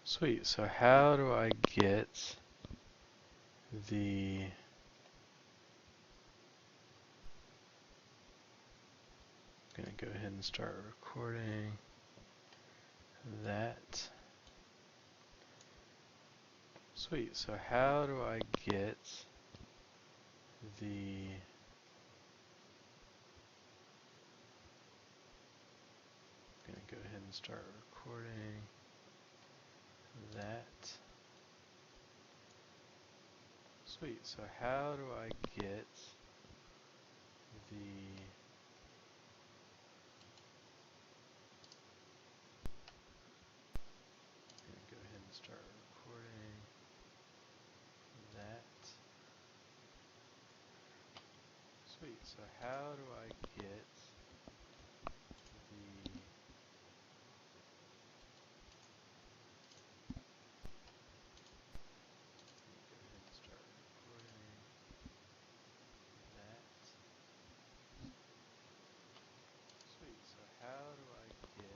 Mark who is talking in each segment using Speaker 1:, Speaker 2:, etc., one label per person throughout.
Speaker 1: Sweet, so how do I get the... I'm gonna go ahead and start recording that. Sweet, so how do I get the... I'm gonna go ahead and start recording that. Sweet, so how do I get the... I'm gonna go ahead and start recording that. Sweet, so how do I get the... Go ahead and start recording that. Sweet, so how do I get the...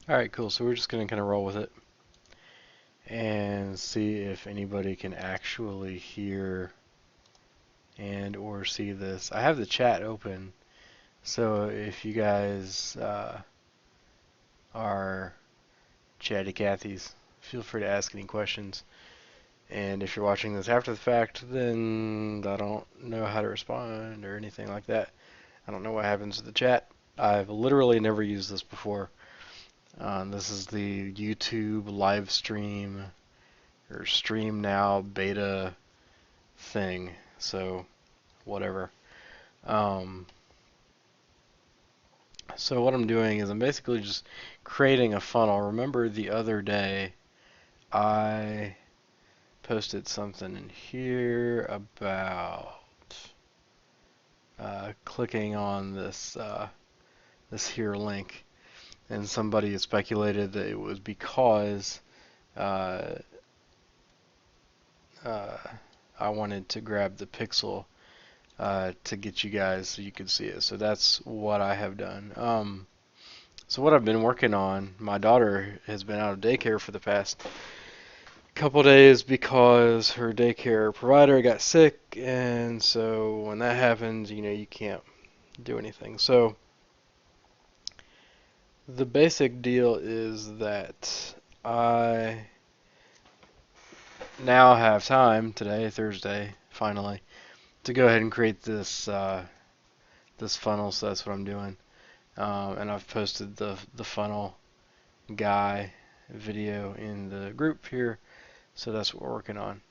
Speaker 1: Alright, cool, so we're just gonna kind of roll with it and see if anybody can actually hear and or see this. I have the chat open, so if you guys are chatty Cathys, feel free to ask any questions. And if you're watching this after the fact, then I don't know how to respond or anything like that. I don't know what happens to the chat. I've literally never used this before. This is the YouTube live stream or stream now beta thing. So whatever. So what I'm doing is I'm basically just creating a funnel. Remember the other day I posted something in here about clicking on this this here link, and somebody had speculated that it was because uh, I wanted to grab the pixel to get you guys so you could see it. So that's what I have done. So what I've been working on, my daughter has been out of daycare for the past couple days because her daycare provider got sick, and so when that happens, you can't do anything. So the basic deal is that I now have time today, Thursday, finally, to go ahead and create this funnel. So that's what I'm doing, and I've posted the funnel guy video in the group here. So that's what we're working on.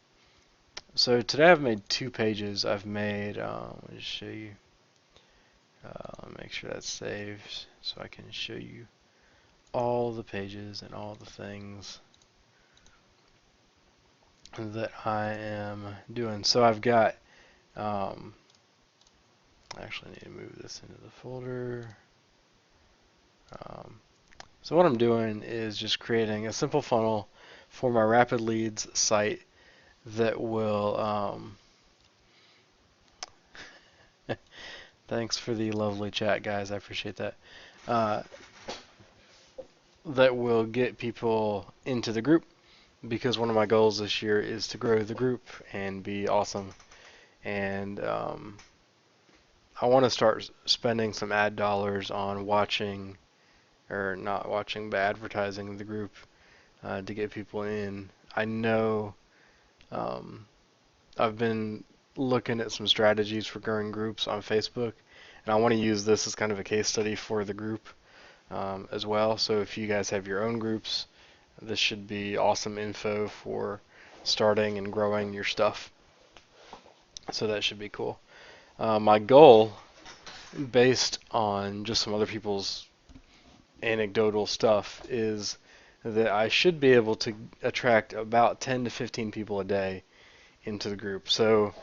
Speaker 1: So today I've made 2 pages. I've made, let me show you, make sure that's saved so I can show you all the pages and all the things that I am doing. So I've got, I actually need to move this into the folder. So what I'm doing is just creating a simple funnel for my Rapid Leads site that will, thanks for the lovely chat, guys. I appreciate that. That will get people into the group, because one of my goals this year is to grow the group and be awesome. And I want to start spending some ad dollars on watching, or not watching, but advertising the group to get people in. I know I've been looking at some strategies for growing groups on Facebook, and I want to use this as kind of a case study for the group as well. So if you guys have your own groups, this should be awesome info for starting and growing your stuff. So that should be cool. My goal, based on just some other people's anecdotal stuff, is that I should be able to attract about 10 to 15 people a day into the group. So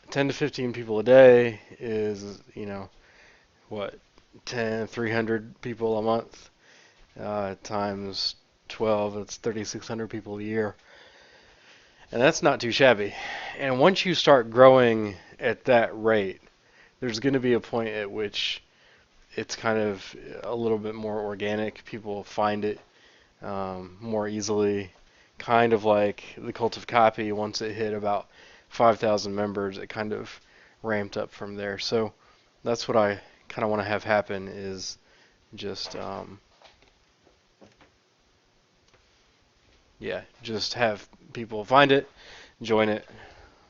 Speaker 1: 10 to 15 people a day is, what, 300 people a month times 12, it's 3,600 people a year. And that's not too shabby. And once you start growing at that rate, there's going to be a point at which it's kind of a little bit more organic. People find it more easily. Kind of like the Cult of Copy, once it hit about 5,000 members, it kind of ramped up from there. So that's what I kind of want to have happen, is just just have people find it, join it,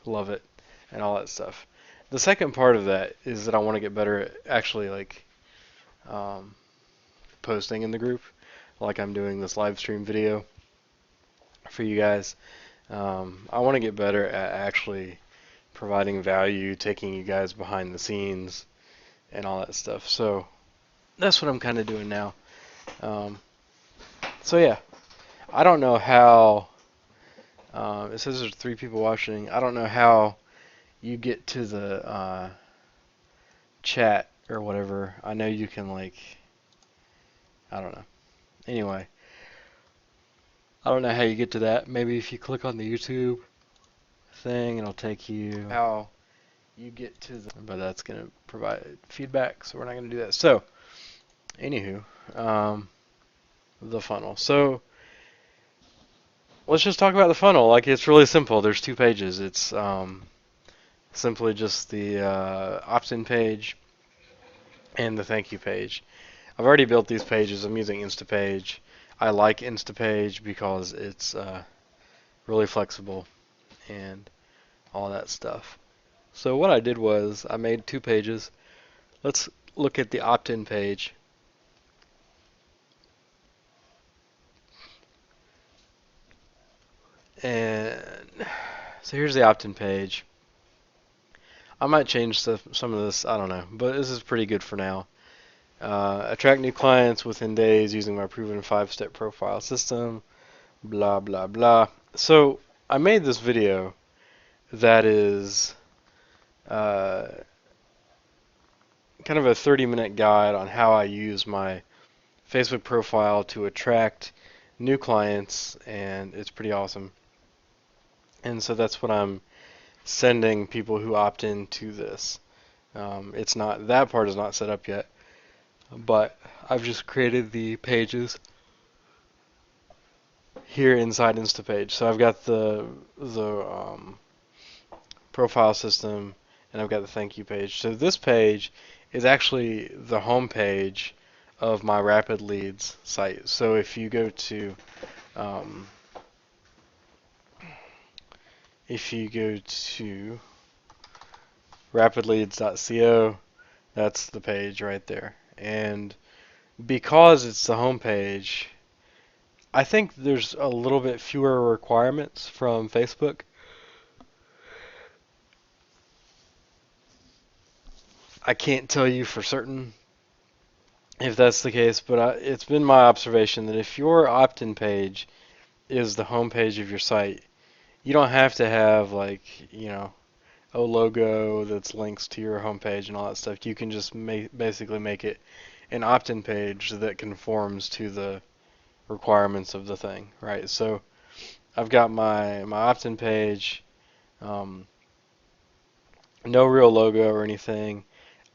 Speaker 1: love it, and all that stuff. The second part of that is that I want to get better at actually posting in the group, like I'm doing this live stream video for you guys. I want to get better at actually providing value, taking you guys behind the scenes, and all that stuff. So that's what I'm kind of doing now. So yeah, I don't know how. It says there's 3 people watching. I don't know how you get to the chat or whatever. I know you can I don't know. Anyway, I don't know how you get to that. Maybe if you click on the YouTube thing, it'll take you how you get to the. But that's gonna provide feedback, so we're not gonna do that. So, anywho, the funnel. So let's just talk about the funnel. It's really simple. There's 2 pages. It's simply just the opt-in page and the thank you page. I've already built these pages. I'm using Instapage. I like Instapage because it's really flexible and all that stuff. So what I did was I made 2 pages. Let's look at the opt-in page. And so here's the opt-in page. I might change some of this, I don't know, but this is pretty good for now. Attract new clients within days using my proven 5-step profile system, blah, blah, blah. So I made this video that is kind of a 30-minute guide on how I use my Facebook profile to attract new clients, and it's pretty awesome. And so that's what I'm sending people who opt in to this. It's not, that part is not set up yet, but I've just created the pages here inside Instapage. So I've got the profile system, and I've got the thank you page. So this page is actually the home page of my Rapid Leads site. So if you go to um, rapidleads.co, that's the page right there. And because it's the home page, I think there's a little bit fewer requirements from Facebook. I can't tell you for certain if that's the case, but it's been my observation that if your opt-in page is the home page of your site, you don't have to have like, a logo that's links to your homepage and all that stuff. You can just basically make it an opt-in page that conforms to the requirements of the thing, right? So I've got my opt-in page, um, no real logo or anything.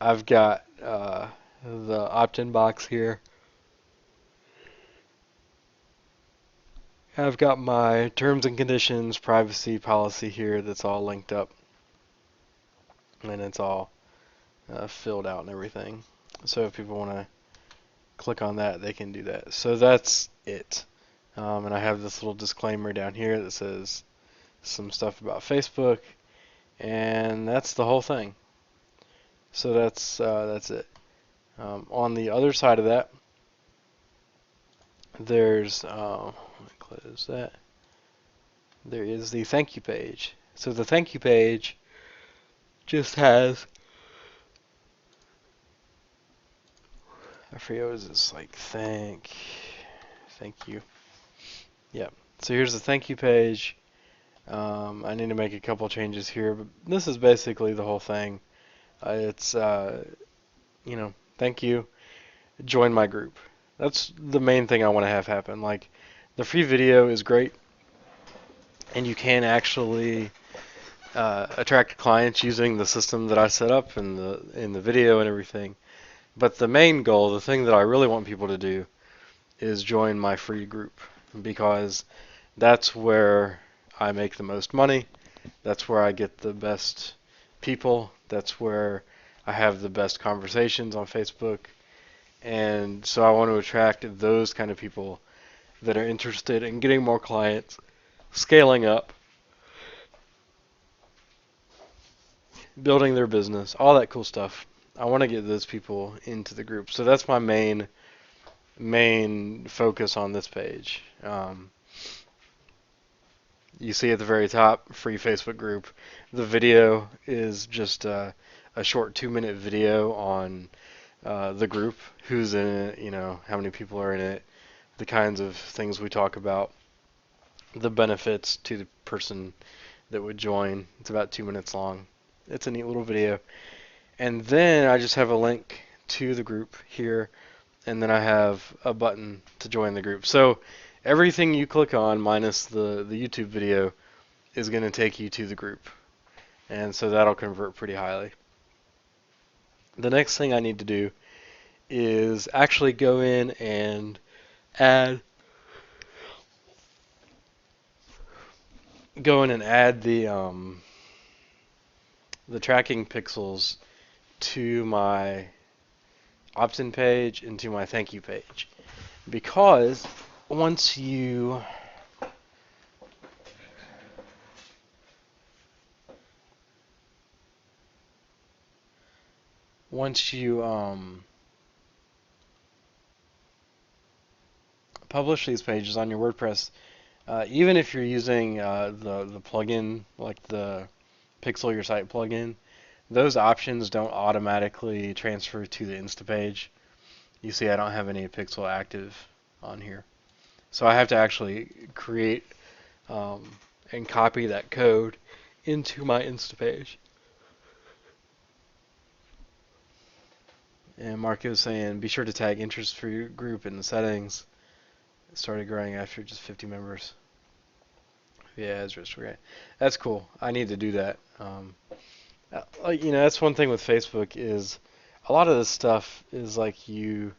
Speaker 1: I've got the opt-in box here. I've got my terms and conditions, privacy policy here that's all linked up, and it's all filled out and everything. So if people want to click on that, they can do that. So that's it. And I have this little disclaimer down here that says some stuff about Facebook, and that's the whole thing. So that's it. On the other side of that, there's let me close that. There is the thank you page. So the thank you page just has, I forget what it's like, thank you. Yeah. So here's the thank you page. I need to make a couple changes here, but this is basically the whole thing. It's thank you, join my group. That's the main thing I want to have happen. Like, the free video is great, and you can actually attract clients using the system that I set up in the video and everything. But the main goal, the thing that I really want people to do, is join my free group, because that's where I make the most money. That's where I get the best people. That's where I have the best conversations on Facebook. And so I want to attract those kind of people that are interested in getting more clients, scaling up, building their business, all that cool stuff. I want to get those people into the group. So that's my main focus on this page. You see at the very top, free Facebook group. The video is just a short 2-minute video on the group, who's in it, how many people are in it, the kinds of things we talk about, the benefits to the person that would join. It's about 2 minutes long. It's a neat little video. And then I just have a link to the group here, and then I have a button to join the group. So everything you click on, minus the YouTube video, is going to take you to the group. And so that'll convert pretty highly. The next thing I need to do is actually go in and add the tracking pixels to my opt-in page and to my thank you page, because once you publish these pages on your WordPress, even if you're using the plugin, like the Pixel Your Site plugin, those options don't automatically transfer to the Insta page. You see, I don't have any Pixel active on here, so I have to actually create and copy that code into my Insta page. And Mark was saying, be sure to tag interest for your group in the settings. It started growing after just 50 members. Yeah, it's just great. That's cool. I need to do that. That's one thing with Facebook is a lot of this stuff is like you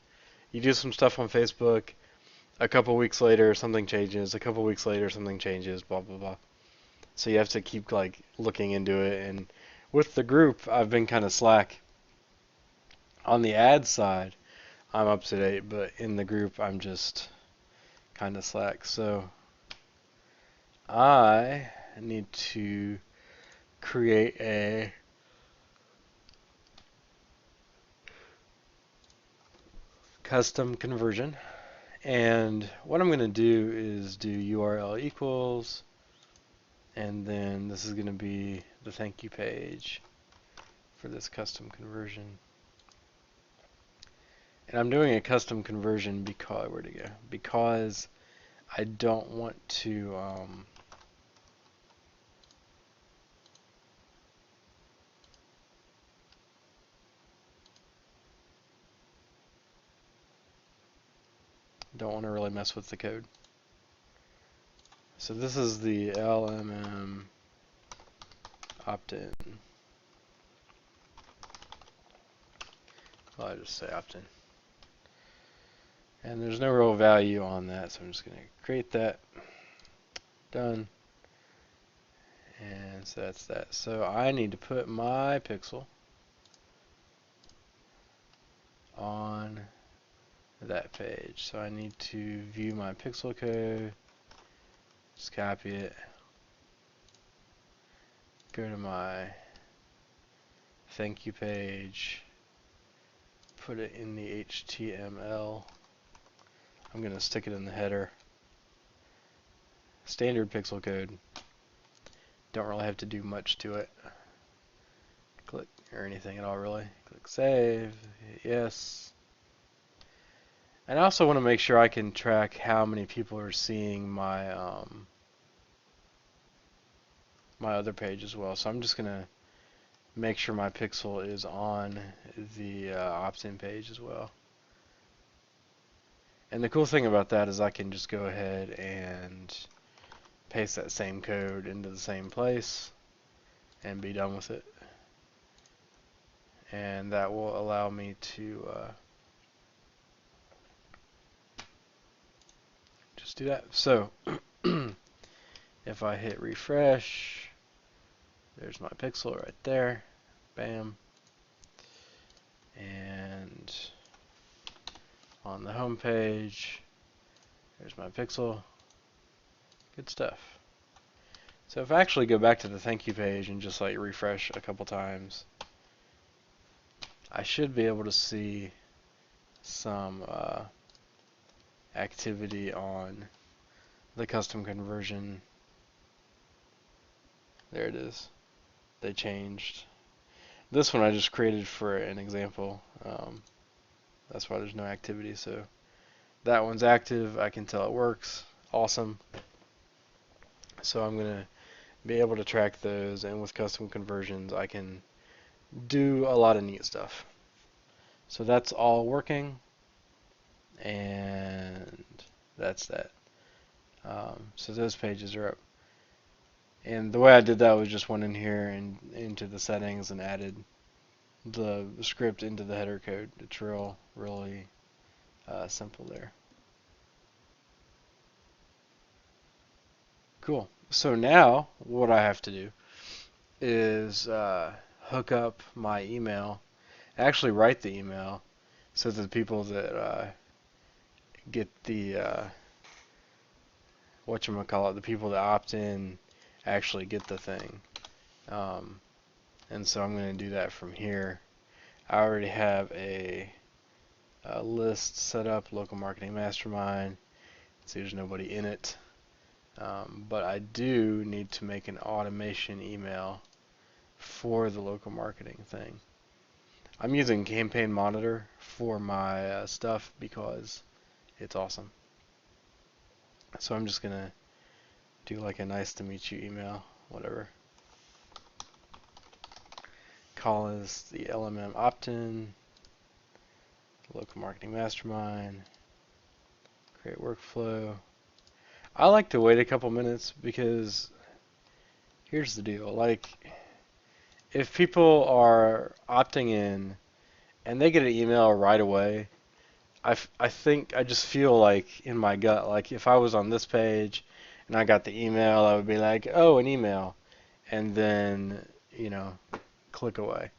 Speaker 1: do some stuff on Facebook, A couple weeks later, something changes. A couple weeks later, something changes. Blah blah blah. So you have to keep like looking into it. And with the group, I've been kind of slack. On the ad side, I'm up to date, but in the group, I'm just kind of slack. So I need to create a custom conversion. And what I'm going to do is do URL equals, and then this is going to be the thank you page for this custom conversion. And I'm doing a custom conversion because, where'd it go? Because I don't want to, really mess with the code. So this is the LMM opt-in. Well, I just say opt-in. And there's no real value on that, so I'm just going to create that. Done. And so that's that. So I need to put my pixel on that page. So I need to view my pixel code, just copy it, go to my thank you page, put it in the HTML. I'm going to stick it in the header. Standard pixel code. Don't really have to do much to it. Click or anything at all really. Click save. Yes. And I also want to make sure I can track how many people are seeing my my other page as well. So I'm just going to make sure my pixel is on the opt-in page as well. And the cool thing about that is I can just go ahead and paste that same code into the same place and be done with it. And that will allow me to just do that. So if I hit refresh, there's my pixel right there. Bam. And on the home page, there's my pixel. Good stuff. So if I actually go back to the thank you page and just like refresh a couple times, I should be able to see some activity on the custom conversion. There it is. They changed. This one I just created for an example. That's why there's no activity. So that one's active. I can tell it works. Awesome. So I'm going to be able to track those, and with custom conversions I can do a lot of neat stuff. So that's all working, and that's that. So those pages are up. And the way I did that was just went in here and into the settings and added the script into the header code. It's really simple there. Cool. So now what I have to do is hook up my email, actually write the email so that the people that get the the people that opt in actually get the thing. And so I'm going to do that from here. I already have a list set up, local marketing mastermind. See, there's nobody in it. But I do need to make an automation email for the local marketing thing. I'm using Campaign Monitor for my stuff because it's awesome. So I'm just going to do like a nice to meet you email, whatever. Call is the LMM opt-in, local marketing mastermind, create workflow. I like to wait a couple minutes because here's the deal. Like, if people are opting in and they get an email right away, I think I just feel like in my gut, like if I was on this page and I got the email, I would be like, oh, an email, and then click away.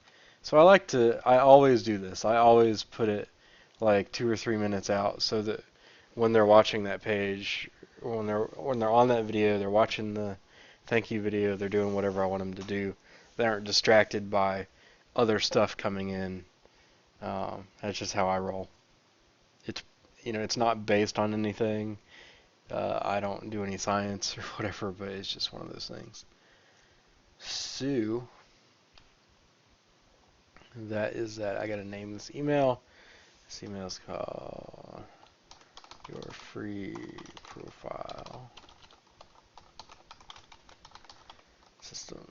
Speaker 1: So I always do this. I always put it like 2 or 3 minutes out so that when they're watching that page, or when they're on that video, they're watching the thank you video, they're doing whatever I want them to do. They aren't distracted by other stuff coming in. That's just how I roll. It's it's not based on anything. I don't do any science or whatever, but it's just one of those things. So that is that. I gotta name this email. This email is called your free profile system.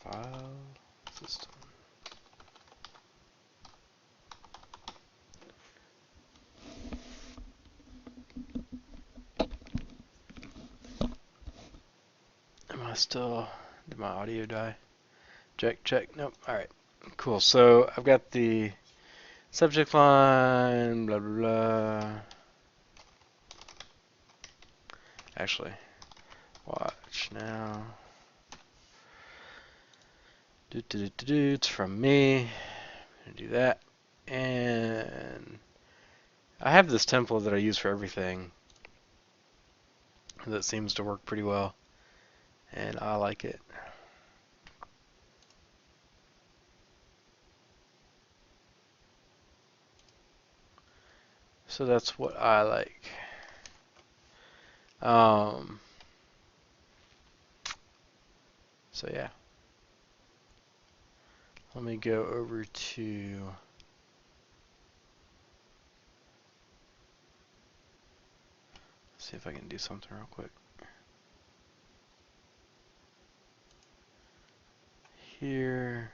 Speaker 1: Profile system. Did my audio die? Check. Nope. Alright. Cool. So I've got the subject line, blah, blah, blah. Actually, watch now. It's from me. I'm going to do that. And I have this template that I use for everything that seems to work pretty well. And I like it. So that's what I like. So yeah. Let me go over to see if I can do something real quick. Here.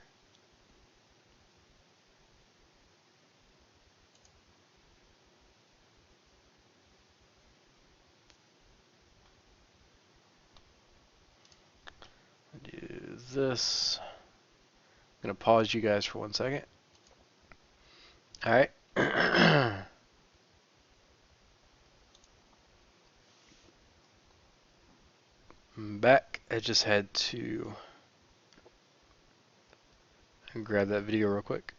Speaker 1: Do this. I'm going to pause you guys for 1 second. Alright. I'm back. I just had to grab that video real quick.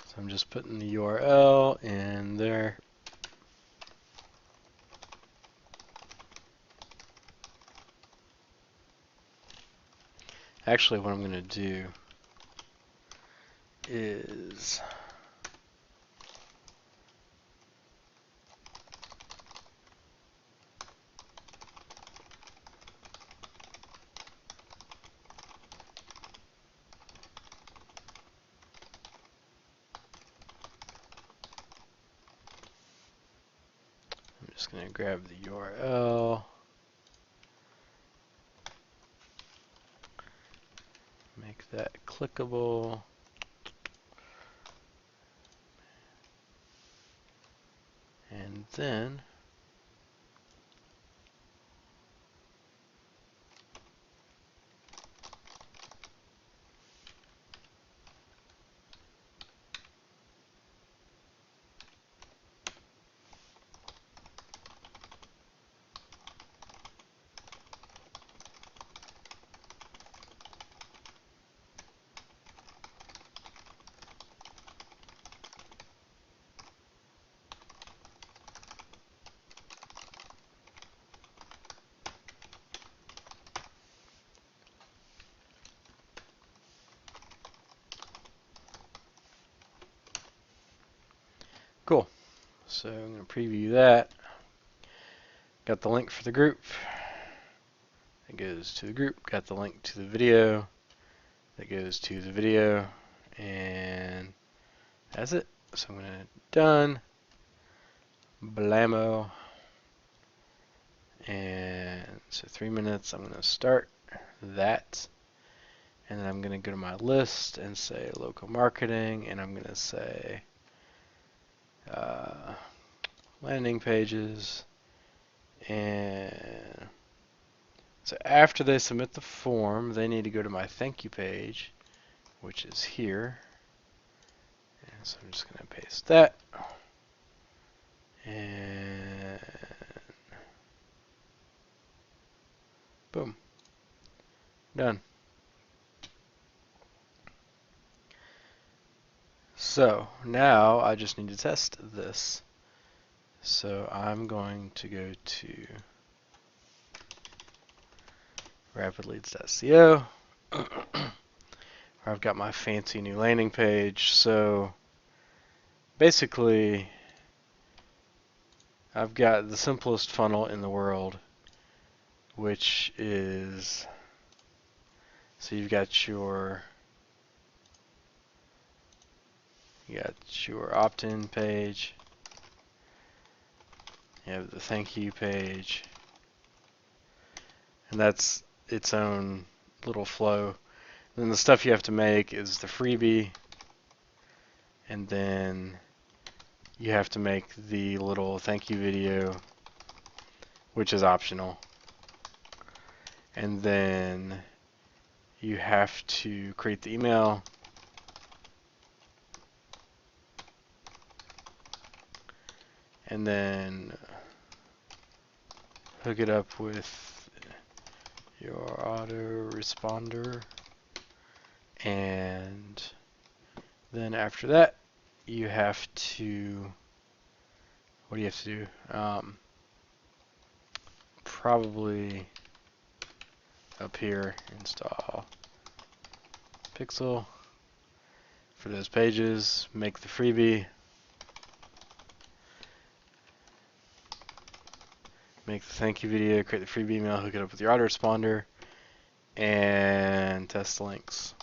Speaker 1: So I'm just putting the URL in there. Actually, what I'm going to do is I'm just going to grab the URL, make that clickable, and then Cool. So I'm going to preview that. Got the link for the group. It goes to the group. Got the link to the video. That goes to the video. And that's it. So I'm going to done. Blammo. And so 3 minutes. I'm going to start that. And then I'm going to go to my list and say local marketing. And I'm going to say landing pages. And so after they submit the form, they need to go to my thank you page, which is here. And so I'm just going to paste that. And boom. Done. So now I just need to test this. So I'm going to go to rapidleads.co where I've got my fancy new landing page. So basically I've got the simplest funnel in the world, which is, so you've got your opt-in page, you have the thank you page, and that's its own little flow. And then the stuff you have to make is the freebie, and then you have to make the little thank you video, which is optional. And then you have to create the email, and then hook it up with your autoresponder, and then after that you have to, what do you have to do? Probably up here install Pixel for those pages, make the freebie, make the thank you video, create the freebie email, hook it up with your autoresponder, and test the links.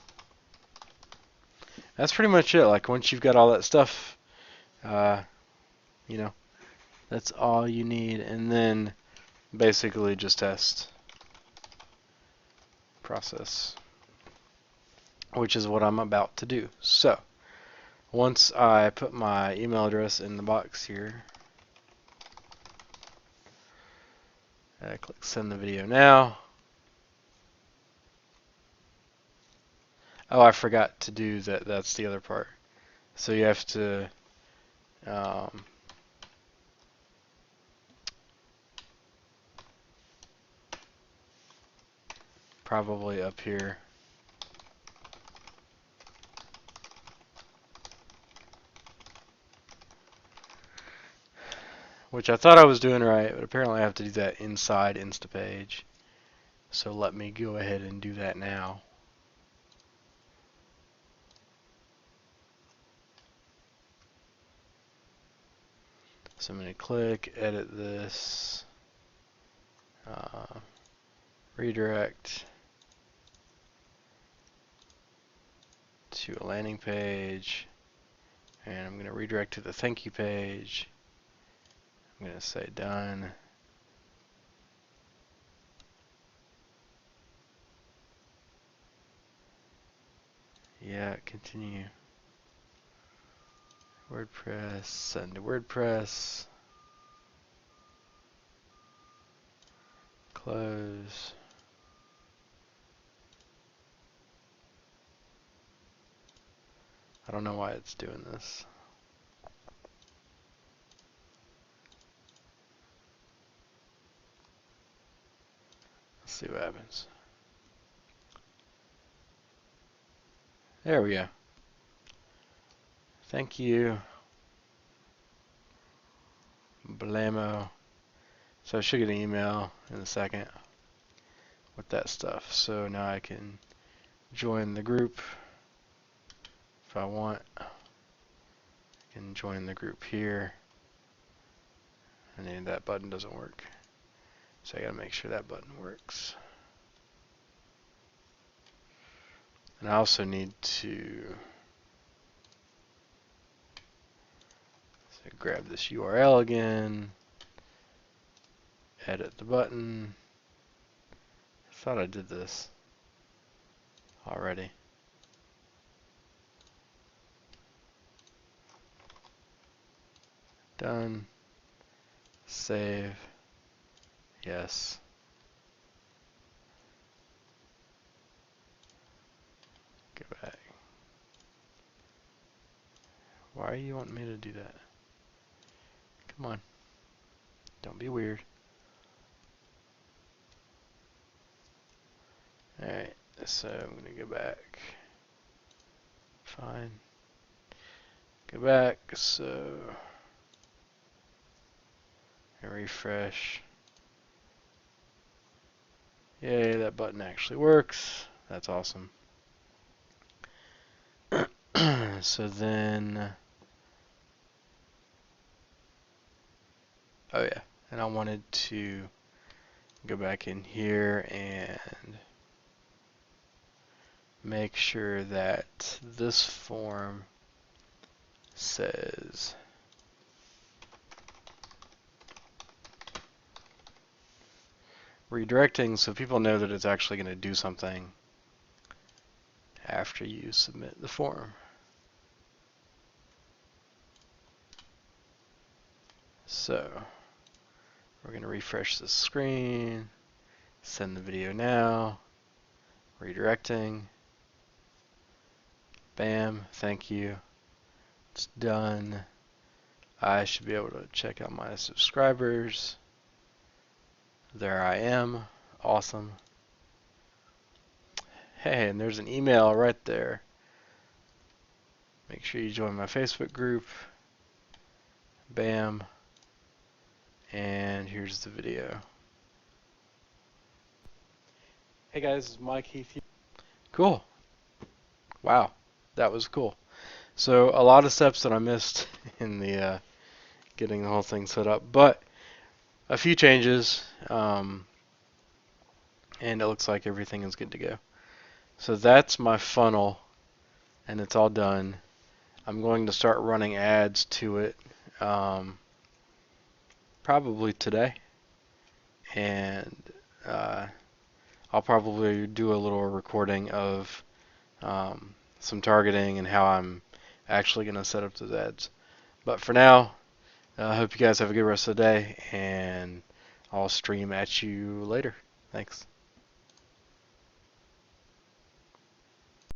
Speaker 1: That's pretty much it. Like once you've got all that stuff, you know, that's all you need, and then basically just test process, which is what I'm about to do. So once I put my email address in the box here, I click send the video now. Oh, I forgot to do that. That's the other part. So you have to probably up here. Which I thought I was doing right, but apparently I have to do that inside Instapage. So let me go ahead and do that now. So I'm going to click, edit this, redirect to a landing page, and I'm going to redirect to the thank you page. I'm going to say done. Yeah, continue. WordPress, send to WordPress. Close. I don't know why it's doing this. Let's see what happens. There we go. Thank you. Blammo. So I should get an email in a second with that stuff. So now I can join the group if I want. I can join the group here. And then that button doesn't work. So I gotta make sure that button works. And I also need to grab this URL again, edit the button. I thought I did this already. Done. Save. Yes. Go back. Why are you wanting me to do that? Come on. Don't be weird. Alright, so I'm going to go back. Fine. Go back, so and refresh. Yay, that button actually works. That's awesome. So then, oh yeah, and I wanted to go back in here and make sure that this form says redirecting, so people know that it's actually going to do something after you submit the form. So we're going to refresh the screen, send the video now, redirecting, bam, thank you, it's done. I should be able to check out my subscribers. There I am, awesome. Hey, and there's an email right there. Make sure you join my Facebook group. Bam. And here's the video. Hey guys, it's Mike Heath here. Cool. Wow, that was cool. So a lot of steps that I missed in the getting the whole thing set up, but a few changes, and it looks like everything is good to go. So that's my funnel, and it's all done. I'm going to start running ads to it probably today, and I'll probably do a little recording of some targeting and how I'm actually going to set up those ads. But for now, I hope you guys have a good rest of the day, and I'll stream at you later. Thanks.